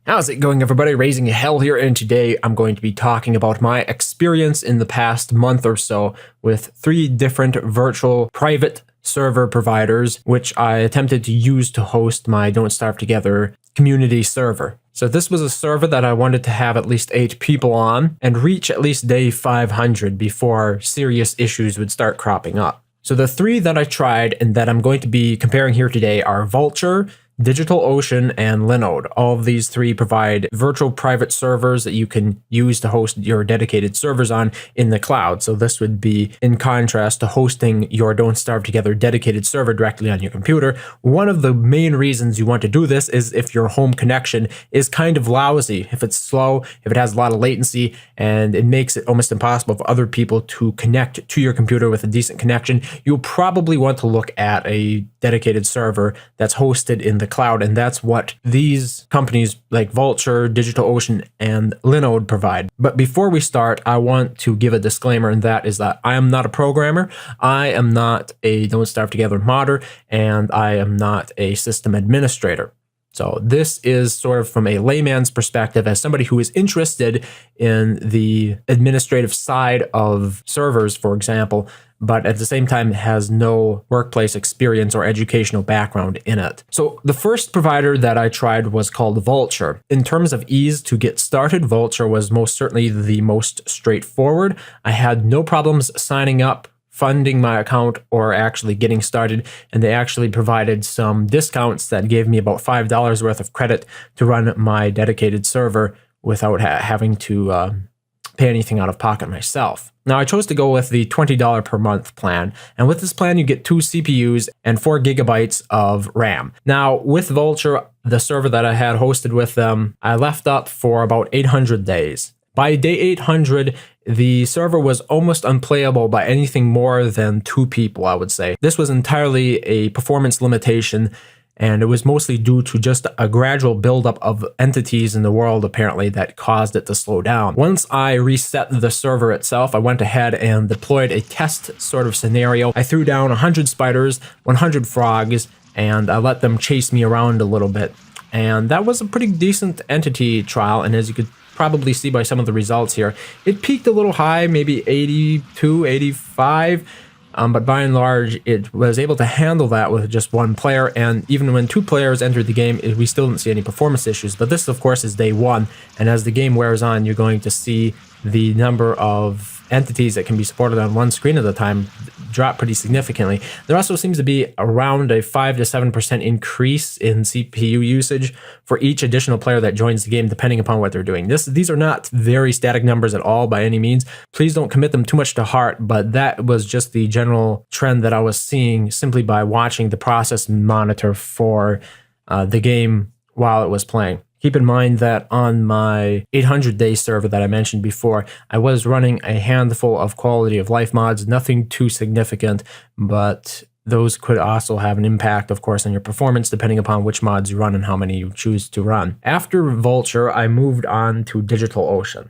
How's it going, everybody? Raising Hell here, and today I'm going to be talking about my experience in the past month or so with 3 different virtual private server providers, which I attempted to use to host my Don't Starve Together community server. So this was a server that I wanted to have at least 8 people on and reach at least day 500 before serious issues would start cropping up. So the 3 that I tried and that I'm going to be comparing here today are Vultr, DigitalOcean, and Linode. All of these 3 provide virtual private servers that you can use to host your dedicated servers on in the cloud. So this would be in contrast to hosting your Don't Starve Together dedicated server directly on your computer. One of the main reasons you want to do this is if your home connection is kind of lousy, if it's slow, if it has a lot of latency, and it makes it almost impossible for other people to connect to your computer with a decent connection, you'll probably want to look at a dedicated server that's hosted in the cloud, and that's what these companies like Vultr, DigitalOcean, and Linode provide. But before we start, I want to give a disclaimer, and that is that I am not a programmer, I am not a Don't Starve Together modder, and I am not a system administrator. So this is sort of from a layman's perspective as somebody who is interested in the administrative side of servers, for example, but at the same time has no workplace experience or educational background in it. So the first provider that I tried was called Vultr. In terms of ease to get started, Vultr was most certainly the most straightforward. I had no problems signing up, funding my account, or actually getting started, and they actually provided some discounts that gave me about $5 worth of credit to run my dedicated server without having to pay anything out of pocket myself. Now, I chose to go with the $20 per month plan, and with this plan you get 2 CPUs and 4 gigabytes of RAM. Now, with Vultr, the server that I had hosted with them, I left up for about 800 days. By day 800, the server was almost unplayable by anything more than 2 people, I would say. This was entirely a performance limitation, and it was mostly due to just a gradual buildup of entities in the world, apparently, that caused it to slow down. Once I reset the server itself, I went ahead and deployed a test sort of scenario. I threw down 100 spiders, 100 frogs, and I let them chase me around a little bit. And that was a pretty decent entity trial, and as you could probably see by some of the results here, it peaked a little high, maybe 82, 85, but by and large, it was able to handle that with just 1 player, and even when 2 players entered the game, we still didn't see any performance issues. But this, of course, is day 1, and as the game wears on, you're going to see the number of entities that can be supported on one screen at a time drop pretty significantly. There also seems to be around a 5 to 7% increase in CPU usage for each additional player that joins the game, depending upon what they're doing. These are not very static numbers at all by any means. Please don't commit them too much to heart, but that was just the general trend that I was seeing simply by watching the process monitor for the game while it was playing. Keep in mind that on my 800-day server that I mentioned before, I was running a handful of quality of life mods, nothing too significant, but those could also have an impact, of course, on your performance, depending upon which mods you run and how many you choose to run. After Vultr, I moved on to DigitalOcean.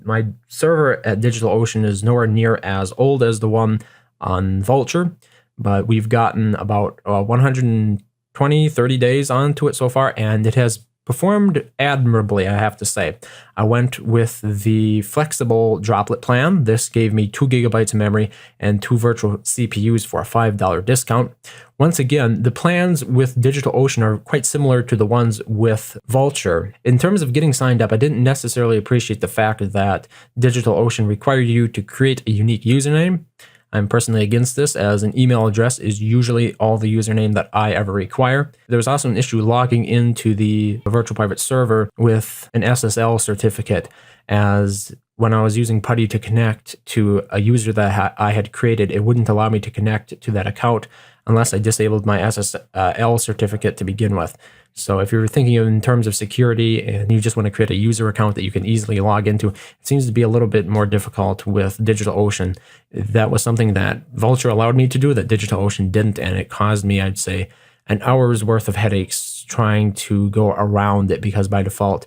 My server at DigitalOcean is nowhere near as old as the one on Vultr, but we've gotten about 120, 30 days onto it so far, and it has performed admirably, I have to say. I went with the flexible droplet plan. This gave me 2 gigabytes of memory and 2 virtual CPUs for a $5 discount. Once again, the plans with DigitalOcean are quite similar to the ones with Vultr. In terms of getting signed up, I didn't necessarily appreciate the fact that DigitalOcean required you to create a unique username. I'm personally against this, as an email address is usually all the username that I ever require. There's also an issue logging into the virtual private server with an SSL certificate, as when I was using PuTTY to connect to a user that I had created, it wouldn't allow me to connect to that account unless I disabled my SSL certificate to begin with. So if you're thinking in terms of security and you just want to create a user account that you can easily log into, it seems to be a little bit more difficult with DigitalOcean. That was something that Vultr allowed me to do that DigitalOcean didn't, and it caused me, I'd say, an hour's worth of headaches trying to go around it, because by default,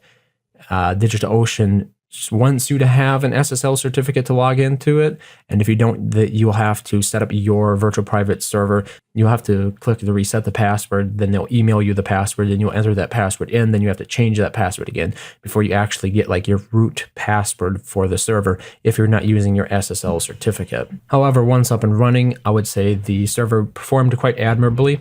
DigitalOcean wants you to have an SSL certificate to log into it, and if you don't, you'll have to set up your virtual private server you'll have to click to reset the password, then they'll email you the password, and you'll enter that password in, then you have to change that password again before you actually get like your root password for the server if you're not using your SSL certificate. However, once up and running, I would say the server performed quite admirably.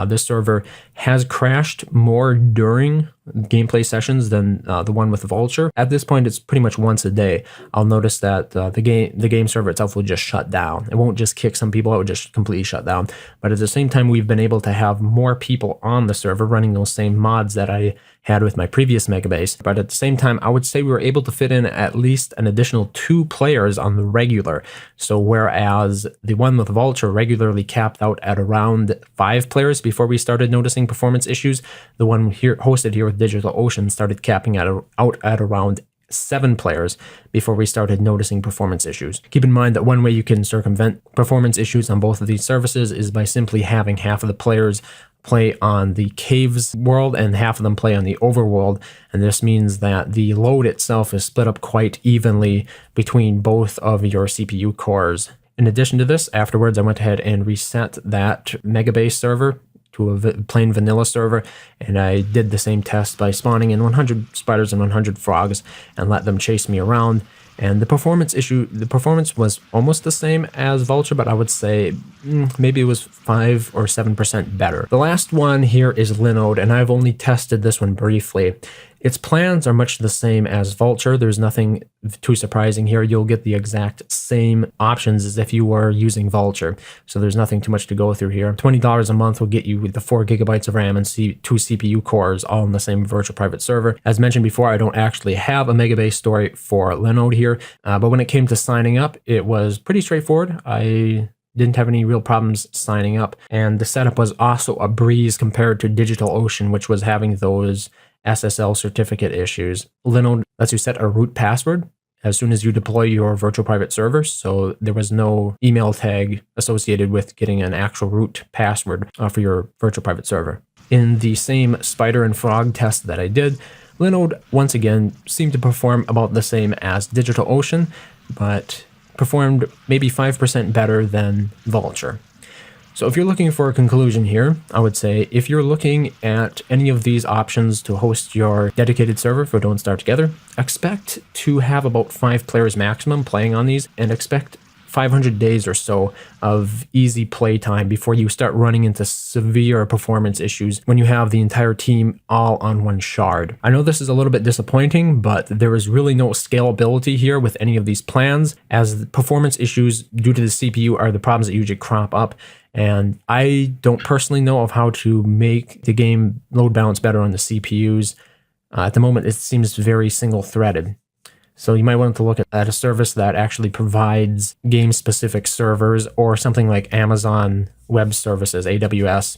This server has crashed more during gameplay sessions than the one with Vultr. At this point, it's pretty much once a day. I'll notice that the game server itself will just shut down. It won't just kick some people out, it will just completely shut down. But at the same time, we've been able to have more people on the server running those same mods that I had with my previous megabase. But at the same time, I would say we were able to fit in at least an additional 2 players on the regular. So whereas the one with Vultr regularly capped out at around 5 players before we started noticing performance issues, the one here hosted here with DigitalOcean started capping out at around 7 players before we started noticing performance issues. Keep in mind that one way you can circumvent performance issues on both of these services is by simply having half of the players play on the caves world and half of them play on the overworld, and this means that the load itself is split up quite evenly between both of your CPU cores. In addition to this, afterwards I went ahead and reset that megabase server to a plain vanilla server, and I did the same test by spawning in 100 spiders and 100 frogs and let them chase me around. And the performance was almost the same as Vultr, but I would say maybe it was 5 or 7% better. The last one here is Linode, and I've only tested this one briefly. Its plans are much the same as Vultr. There's nothing too surprising here. You'll get the exact same options as if you were using Vultr. So there's nothing too much to go through here. $20 a month will get you the 4 gigabytes of RAM and 2 CPU cores all in the same virtual private server. As mentioned before, I don't actually have a megabase story for Linode here, but when it came to signing up, it was pretty straightforward. I didn't have any real problems signing up, and the setup was also a breeze compared to DigitalOcean, which was having those SSL certificate issues. Linode lets you set a root password as soon as you deploy your virtual private server, so there was no email tag associated with getting an actual root password for your virtual private server. In the same spider and frog test that I did, Linode once again seemed to perform about the same as DigitalOcean, but performed maybe 5% better than Vultr. So if you're looking for a conclusion here, I would say if you're looking at any of these options to host your dedicated server for Don't Starve Together, expect to have about 5 players maximum playing on these, and expect 500 days or so of easy play time before you start running into severe performance issues when you have the entire team all on one shard. I know this is a little bit disappointing, but there is really no scalability here with any of these plans, as the performance issues due to the CPU are the problems that usually crop up. And I don't personally know of how to make the game load balance better on the CPUs. At the moment, it seems very single-threaded. So you might want to look at a service that actually provides game-specific servers, or something like Amazon Web Services, AWS,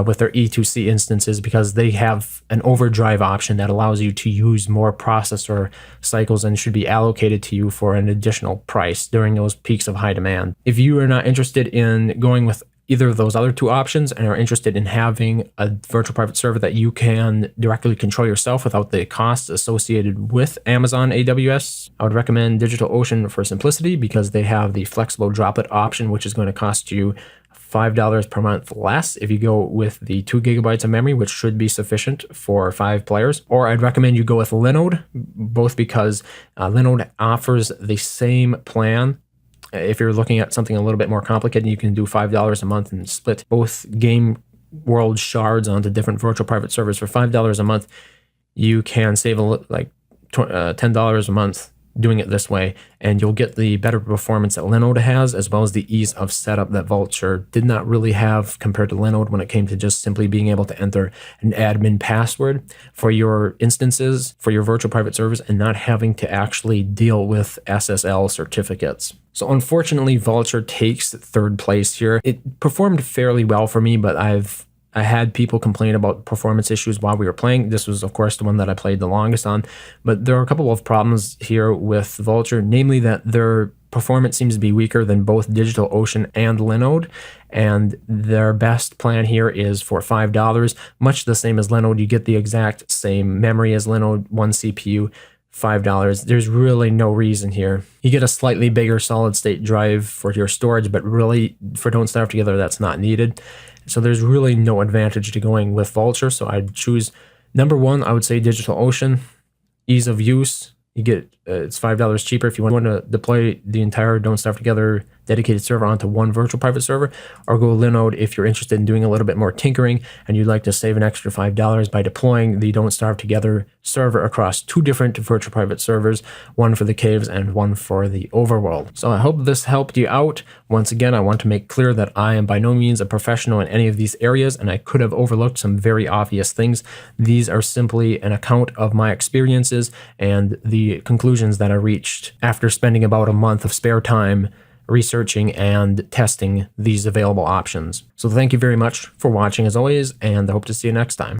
with their E2C instances, because they have an overdrive option that allows you to use more processor cycles and should be allocated to you for an additional price during those peaks of high demand. If you are not interested in going with either of those other 2 options and are interested in having a virtual private server that you can directly control yourself without the costs associated with Amazon AWS, I would recommend DigitalOcean for simplicity, because they have the flexible droplet option, which is going to cost you $5 per month less if you go with the 2 gigabytes of memory, which should be sufficient for 5 players. Or I'd recommend you go with Linode, both because Linode offers the same plan. If you're looking at something a little bit more complicated, you can do $5 a month and split both game world shards onto different virtual private servers. For $5 a month, you can save like $10 a month doing it this way, and you'll get the better performance that Linode has, as well as the ease of setup that Vultr did not really have compared to Linode when it came to just simply being able to enter an admin password for your instances, for your virtual private servers, and not having to actually deal with SSL certificates. So unfortunately, Vultr takes 3rd place here. It performed fairly well for me, but I had people complain about performance issues while we were playing. This was, of course, the one that I played the longest on. But there are a couple of problems here with Vultr, namely that their performance seems to be weaker than both DigitalOcean and Linode. And their best plan here is for $5, much the same as Linode. You get the exact same memory as Linode, 1 CPU, $5. There's really no reason here. You get a slightly bigger solid state drive for your storage, but really for Don't Starve Together, that's not needed. So there's really no advantage to going with Vultr. So I'd choose number one, I would say DigitalOcean. Ease of use. You get it's $5 cheaper if you want to deploy the entire Don't Starve Together dedicated server onto one virtual private server, or go Linode if you're interested in doing a little bit more tinkering and you'd like to save an extra $5 by deploying the Don't Starve Together server across two different virtual private servers, one for the caves and one for the overworld. So I hope this helped you out. Once again, I want to make clear that I am by no means a professional in any of these areas, and I could have overlooked some very obvious things. These are simply an account of my experiences and the conclusions that I reached after spending about a month of spare time researching and testing these available options. So thank you very much for watching as always, and I hope to see you next time.